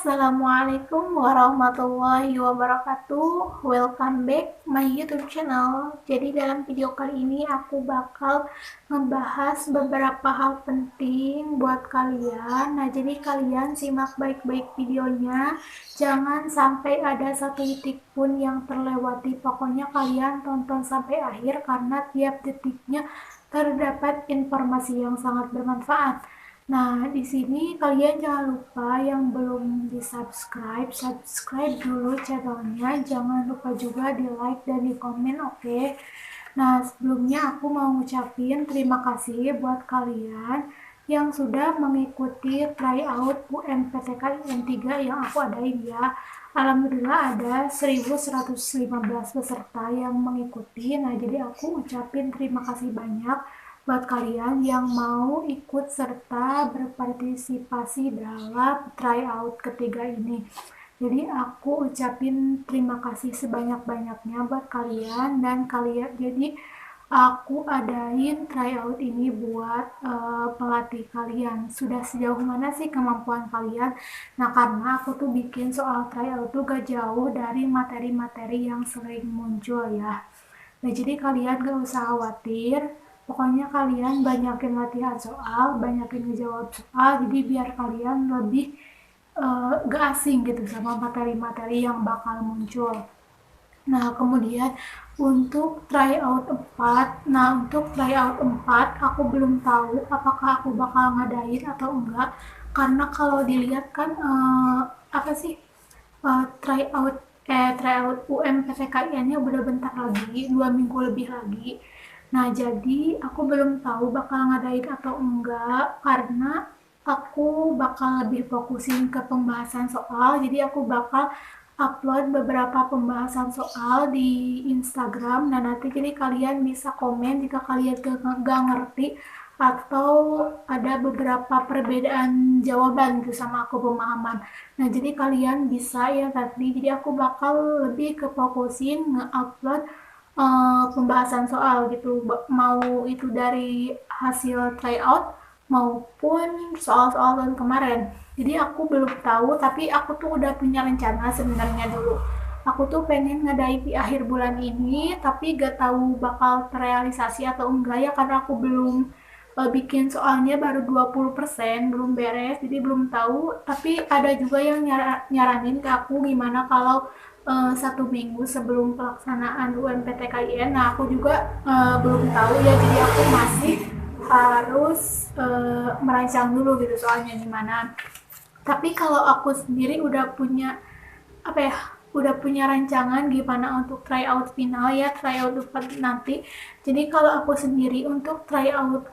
Assalamualaikum warahmatullahi wabarakatuh. Welcome back my YouTube channel. Jadi dalam video kali ini aku bakal ngebahas beberapa hal penting buat kalian. Nah, jadi kalian simak baik-baik videonya. Jangan sampai ada satu titik pun yang terlewati. Pokoknya kalian tonton sampai akhir karena tiap detiknya terdapat informasi yang sangat bermanfaat. Nah, di sini kalian jangan lupa yang belum di-subscribe, subscribe dulu channelnya. Jangan lupa juga di-like dan di-komen, oke? Nah, sebelumnya aku mau ngucapin terima kasih buat kalian yang sudah mengikuti tryout UMPTKIN 3 yang aku adain ya. Alhamdulillah ada 1115 peserta yang mengikuti. Nah, jadi aku ucapin terima kasih banyak buat kalian yang mau ikut serta berpartisipasi dalam tryout ketiga ini. Jadi aku ucapin terima kasih sebanyak-banyaknya buat kalian dan kalian. Jadi aku adain tryout ini buat pelatih kalian. Sudah sejauh mana sih kemampuan kalian? Nah, karena aku tuh bikin soal tryout tuh gak jauh dari materi-materi yang sering muncul ya. Nah, jadi kalian gak usah khawatir. Pokoknya kalian banyakin latihan soal, banyakin ngejawab soal, jadi biar kalian lebih gak asing gitu sama materi-materi yang bakal muncul. Nah, kemudian untuk tryout 4, aku belum tahu apakah aku bakal ngadain atau enggak, karena kalau dilihat kan tryout UMPTKIN-nya udah bentar lagi, 2 minggu lebih lagi. Nah, jadi aku belum tahu bakal ngadain atau enggak, karena aku bakal lebih fokusin ke pembahasan soal. Jadi aku bakal upload beberapa pembahasan soal di Instagram. Nah, nanti jadi kalian bisa komen jika kalian gak ngerti atau ada beberapa perbedaan jawaban gitu sama aku pemahaman. Nah, jadi kalian bisa ya tadi. Jadi aku bakal lebih ke fokusin nge-upload pembahasan soal gitu, mau itu dari hasil tryout maupun soal-soal tahun kemarin. Jadi aku belum tahu, tapi aku tuh udah punya rencana sebenarnya dulu. Aku tuh pengen ngadain di akhir bulan ini, tapi gak tahu bakal terrealisasi atau enggak ya, karena aku belum bikin soalnya baru 20%, belum beres, jadi belum tahu. Tapi ada juga yang nyaranin ke aku gimana kalau 1 minggu sebelum pelaksanaan UMPTKIN. Nah, aku juga belum tahu ya, jadi aku masih harus merancang dulu gitu soalnya gimana. Tapi kalau aku sendiri udah punya rancangan gimana untuk tryout final ya, tryout nanti. Jadi kalau aku sendiri untuk tryout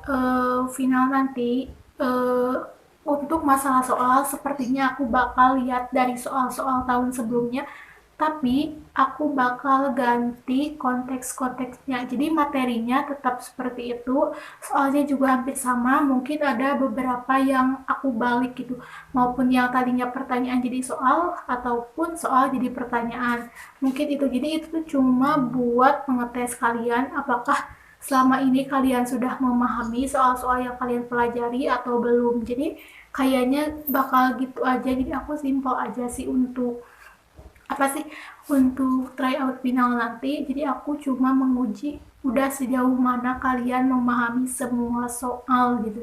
final nanti, untuk masalah soal sepertinya aku bakal lihat dari soal-soal tahun sebelumnya, tapi aku bakal ganti konteks-konteksnya. Jadi materinya tetap seperti itu, soalnya juga hampir sama, mungkin ada beberapa yang aku balik gitu, maupun yang tadinya pertanyaan jadi soal ataupun soal jadi pertanyaan, mungkin itu. Jadi itu cuma buat mengetes kalian apakah selama ini kalian sudah memahami soal-soal yang kalian pelajari atau belum. Jadi kayaknya bakal gitu aja. Jadi aku simpel aja sih untuk tryout final nanti. Jadi aku cuma menguji udah sejauh mana kalian memahami semua soal gitu.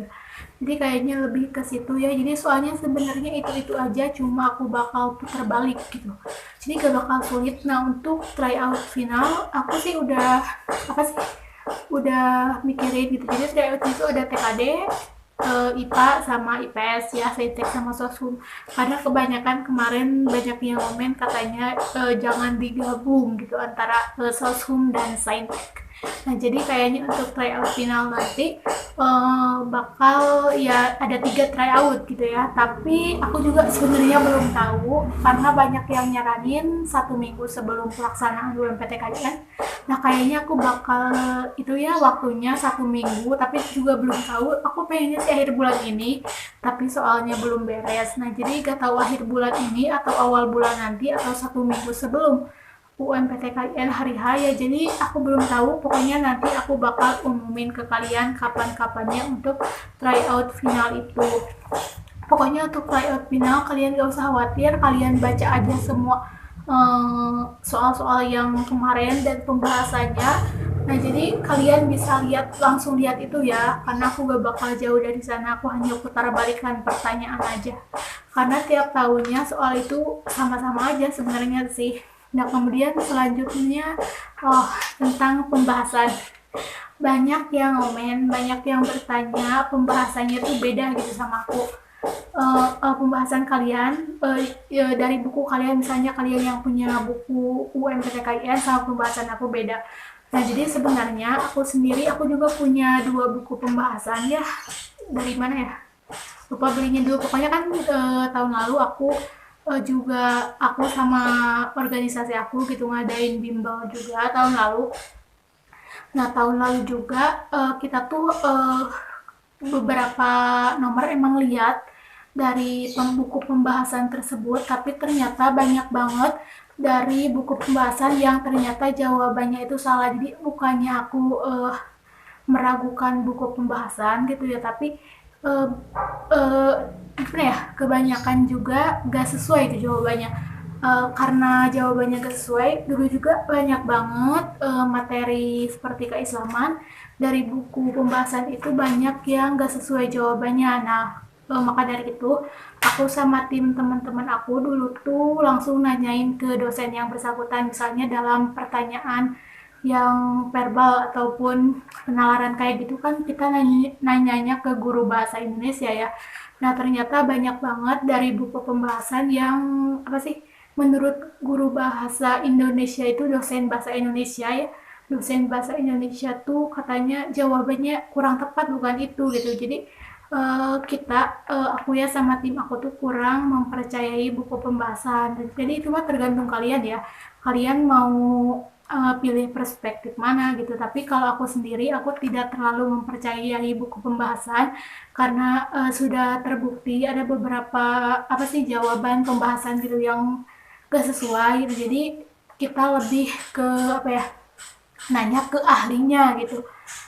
Jadi kayaknya lebih ke situ ya. Jadi soalnya sebenarnya itu aja, cuma aku bakal putar balik gitu. Jadi gak bakal sulit. Nah, untuk tryout final aku sih udah mikirin gitu. Jadi tryout itu ada TKD, IPA sama IPS ya, Saintek sama Soshum. Karena kebanyakan kemarin banyak yang komen katanya jangan digabung gitu antara Soshum dan Saintek. Nah, jadi kayaknya untuk tryout final nanti bakal ya ada 3 tryout gitu ya. Tapi aku juga sebenarnya belum tahu karena banyak yang nyaranin 1 minggu sebelum pelaksanaan UMPTKIN. Nah, kayaknya aku bakal itu ya waktunya 1 minggu, tapi juga belum tahu. Aku pengennya sih akhir bulan ini, tapi soalnya belum beres. Nah, jadi gak tahu akhir bulan ini atau awal bulan nanti atau 1 minggu sebelum UMPTKIN hari H ya. Jadi aku belum tahu. Pokoknya nanti aku bakal umumin ke kalian kapan-kapannya untuk tryout final itu. Pokoknya untuk tryout final kalian gak usah khawatir, kalian baca aja semua soal-soal yang kemarin dan pembahasannya. Nah, jadi kalian bisa langsung lihat itu ya, karena aku gak bakal jauh dari sana, aku hanya putar balikan pertanyaan aja. Karena tiap tahunnya soal itu sama-sama aja sebenarnya sih. Nah, kemudian selanjutnya tentang pembahasan. Banyak yang komen, banyak yang bertanya, pembahasannya tuh beda gitu sama aku. Pembahasan kalian dari buku kalian, misalnya kalian yang punya buku UMPTKIN sama pembahasan aku beda. Nah, jadi sebenarnya aku juga punya dua buku pembahasan ya. Dari mana ya? Lupa belinya dulu. Pokoknya kan tahun lalu aku sama organisasi aku gitu ngadain bimbel juga tahun lalu. Nah, tahun lalu juga kita tuh beberapa nomor emang lihat dari buku pembahasan tersebut, tapi ternyata banyak banget dari buku pembahasan yang ternyata jawabannya itu salah. Jadi bukannya aku meragukan buku pembahasan gitu ya, tapi uh, uh, gimana ya, kebanyakan juga gak sesuai itu jawabannya. Karena jawabannya gak sesuai, dulu juga banyak banget materi seperti keislaman dari buku pembahasan itu banyak yang gak sesuai jawabannya. Nah, maka dari itu aku sama tim teman-teman aku dulu tuh langsung nanyain ke dosen yang bersangkutan, misalnya dalam pertanyaan yang verbal ataupun penalaran kayak gitu kan kita nanyanya ke guru bahasa Indonesia ya. Nah, ternyata banyak banget dari buku pembahasan yang apa sih, menurut guru bahasa Indonesia itu dosen bahasa Indonesia ya, dosen bahasa Indonesia tuh katanya jawabannya kurang tepat, bukan itu gitu. Jadi aku ya sama tim aku tuh kurang mempercayai buku pembahasan. Jadi itu mah tergantung kalian ya, kalian mau pilih perspektif mana gitu. Tapi kalau aku sendiri, aku tidak terlalu mempercayai buku pembahasan karena sudah terbukti ada beberapa apa sih jawaban pembahasan gitu yang gak sesuai gitu. Jadi kita lebih ke apa ya, nanya ke ahlinya gitu.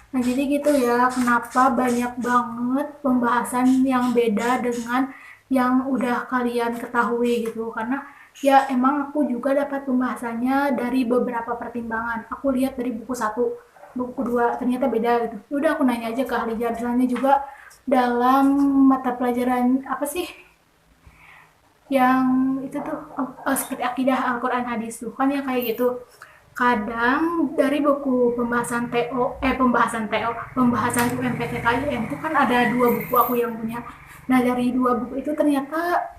Nah, jadi gitu ya, kenapa banyak banget pembahasan yang beda dengan yang udah kalian ketahui gitu. Karena ya emang aku juga dapat pembahasannya dari beberapa pertimbangan. Aku lihat dari buku satu, buku dua ternyata beda gitu. Udah aku nanya aja ke ahlinya. Misalnya juga dalam mata pelajaran apa sih yang itu tuh seperti akidah Al-Quran hadis tuh kan yang kayak gitu, kadang dari buku pembahasan UMPTKIN itu kan ada dua buku aku yang punya. Nah, dari dua buku itu ternyata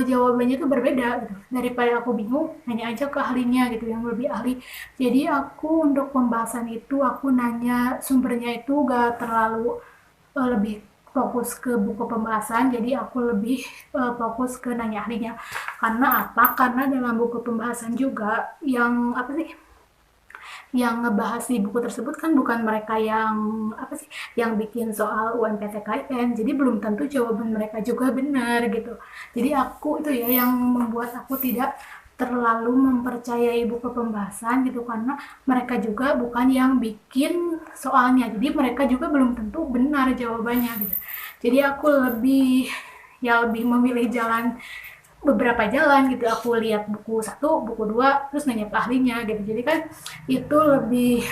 jawabannya tuh berbeda gitu. Daripada aku bingung, nanya aja ke ahlinya gitu yang lebih ahli. Jadi aku untuk pembahasan itu aku nanya sumbernya itu gak terlalu lebih fokus ke buku pembahasan, jadi aku lebih fokus ke nanya ahlinya. Karena apa? Karena dalam buku pembahasan juga yang apa sih, yang ngebahas di buku tersebut kan bukan mereka yang apa sih, yang bikin soal UMPTKN, jadi belum tentu jawaban mereka juga benar gitu. Jadi aku itu ya yang membuat aku tidak terlalu mempercayai buku pembahasan gitu, karena mereka juga bukan yang bikin soalnya, jadi mereka juga belum tentu benar jawabannya gitu. Jadi aku lebih memilih beberapa jalan gitu. Aku lihat buku satu, buku dua, terus nanya ke ahlinya gitu. Jadi kan itu lebih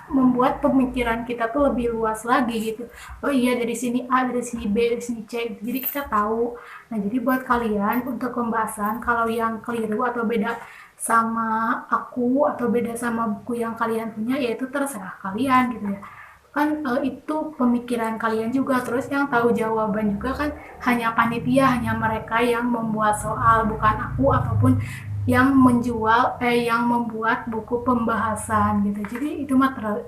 membuat pemikiran kita tuh lebih luas lagi gitu. Oh iya, dari sini A, dari sini B, dari sini C. Jadi kita tahu. Nah, jadi buat kalian untuk pembahasan kalau yang keliru atau beda sama aku atau beda sama buku yang kalian punya, yaitu terserah kalian gitu ya. Kan itu pemikiran kalian juga, terus yang tahu jawaban juga kan hanya panitia, hanya mereka yang membuat soal, bukan aku ataupun yang membuat buku pembahasan gitu. Jadi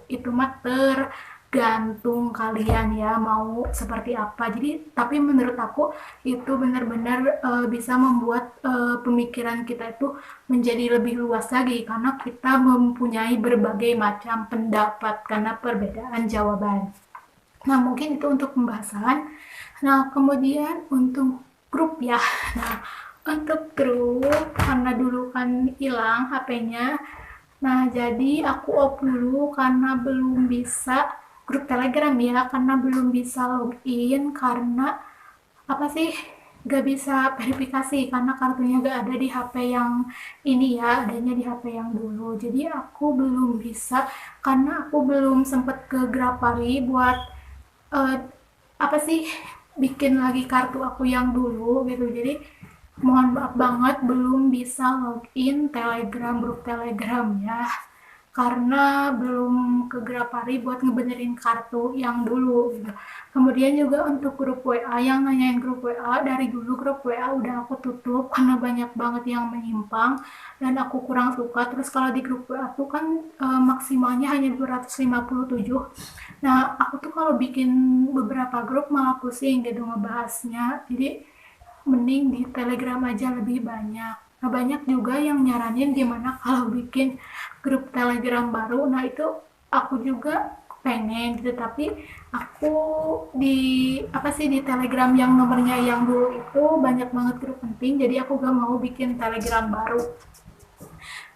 itu mah tergantung kalian ya mau seperti apa. Jadi tapi menurut aku itu benar-benar bisa membuat pemikiran kita itu menjadi lebih luas lagi karena kita mempunyai berbagai macam pendapat karena perbedaan jawaban. Nah, mungkin itu untuk pembahasan. Nah, kemudian untuk grup ya. Nah, untuk grup karena dulu kan hilang HP-nya. Nah, jadi aku off dulu karena belum bisa grup Telegram ya, karena belum bisa login karena apa sih? gak bisa verifikasi karena kartunya gak ada di HP yang ini ya, adanya di HP yang dulu. Jadi aku belum bisa karena aku belum sempet ke Grapari buat eh, apa sih bikin lagi kartu aku yang dulu gitu. Jadi mohon maaf banget belum bisa login Telegram, grup Telegram ya, karena belum ke Grapari buat ngebenerin kartu yang dulu gitu. Kemudian juga untuk grup WA, yang nanyain grup WA, dari dulu grup WA udah aku tutup karena banyak banget yang menyimpang dan aku kurang suka. Terus kalau di grup WA tuh kan maksimalnya hanya 257. Nah, aku tuh kalau bikin beberapa grup malah pusing gitu ngebahasnya. Jadi mending di Telegram aja lebih banyak. Nah, banyak juga yang nyaranin gimana kalau bikin grup Telegram baru. Nah, itu aku juga pengen gitu, tapi aku di apa sih di Telegram yang nomornya yang dulu itu banyak banget grup penting, jadi aku gak mau bikin Telegram baru.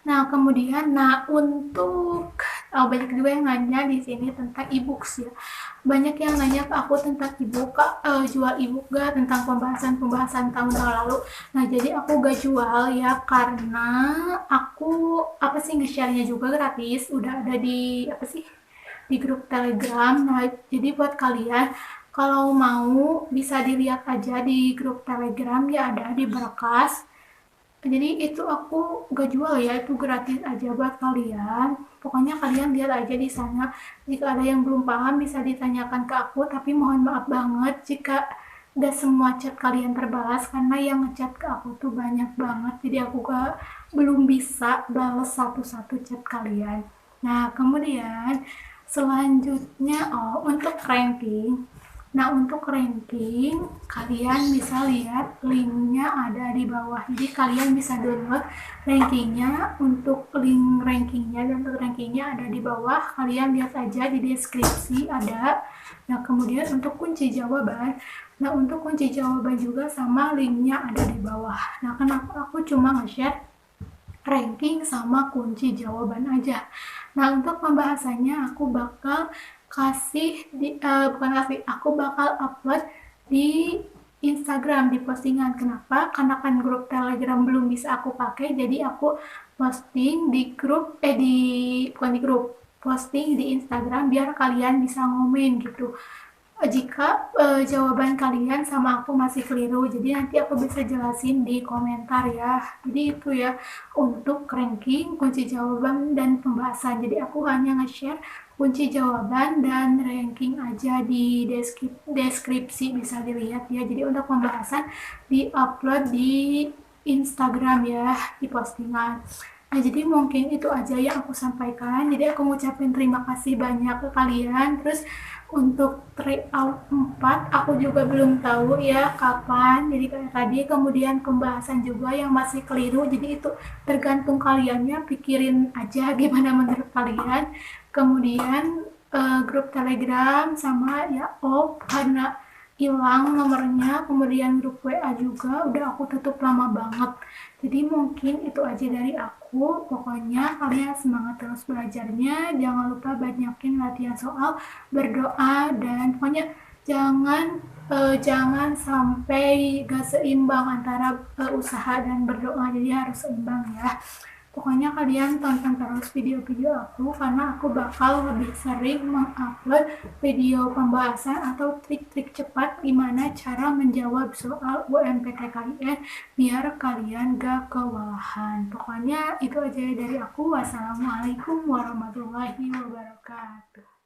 Nah, kemudian, untuk banyak juga yang nanya di sini tentang e-books ya. Banyak yang nanya ke aku tentang e-book, Kak, jual e-book gak tentang pembahasan-pembahasan tahun lalu. Nah, jadi aku gak jual ya karena aku apa sih nge-share-nya juga gratis, udah ada di apa sih di grup Telegram. Nah, jadi buat kalian kalau mau bisa dilihat aja di grup Telegram ya, ada di Berkas. Jadi itu aku gak jual ya, itu gratis aja buat kalian. Pokoknya kalian lihat aja di sana. Jika ada yang belum paham bisa ditanyakan ke aku, tapi mohon maaf banget jika gak semua chat kalian terbalas karena yang ngechat ke aku tuh banyak banget. Jadi aku belum bisa balas satu-satu chat kalian. Nah, kemudian selanjutnya untuk ranking. Nah, untuk ranking, kalian bisa lihat linknya ada di bawah. Jadi kalian bisa download rankingnya. Untuk link rankingnya dan untuk rankingnya ada di bawah. Kalian lihat aja di deskripsi ada. Nah, kemudian untuk kunci jawaban. Nah, untuk kunci jawaban juga sama linknya ada di bawah. Nah, kenapa aku cuma nge-share ranking sama kunci jawaban aja. Nah, untuk pembahasannya aku bakal bukan kasih, aku bakal upload di Instagram di postingan. Kenapa? Karena kan grup Telegram belum bisa aku pakai, jadi aku posting di grup di bukan di grup, posting di Instagram biar kalian bisa ngomen gitu. Jika jawaban kalian sama aku masih keliru, jadi nanti aku bisa jelasin di komentar ya. Jadi itu ya untuk ranking, kunci jawaban, dan pembahasan. Jadi aku hanya nge-share kunci jawaban dan ranking aja di deskripsi bisa dilihat ya. Jadi untuk pembahasan di-upload di Instagram ya, di postingan. Nah, jadi mungkin itu aja yang aku sampaikan. Jadi aku ngucapin terima kasih banyak ke kalian. Terus untuk tryout 4 aku juga belum tahu ya kapan. Jadi kayak tadi, kemudian pembahasan juga yang masih keliru. Jadi itu tergantung kaliannya, pikirin aja gimana menurut kalian. Kemudian grup Telegram sama ya off karena hilang nomornya. Kemudian grup WA juga udah aku tutup lama banget. Jadi mungkin itu aja dari aku. Pokoknya kalian semangat terus belajarnya. Jangan lupa banyakin latihan soal, berdoa, dan pokoknya jangan sampai gak seimbang antara usaha dan berdoa. Jadi harus seimbang ya. Pokoknya kalian tonton terus video-video aku karena aku bakal lebih sering mengupload video pembahasan atau trik-trik cepat gimana cara menjawab soal UMPTKIN biar kalian gak kewalahan. Pokoknya itu aja dari aku. Wassalamualaikum warahmatullahi wabarakatuh.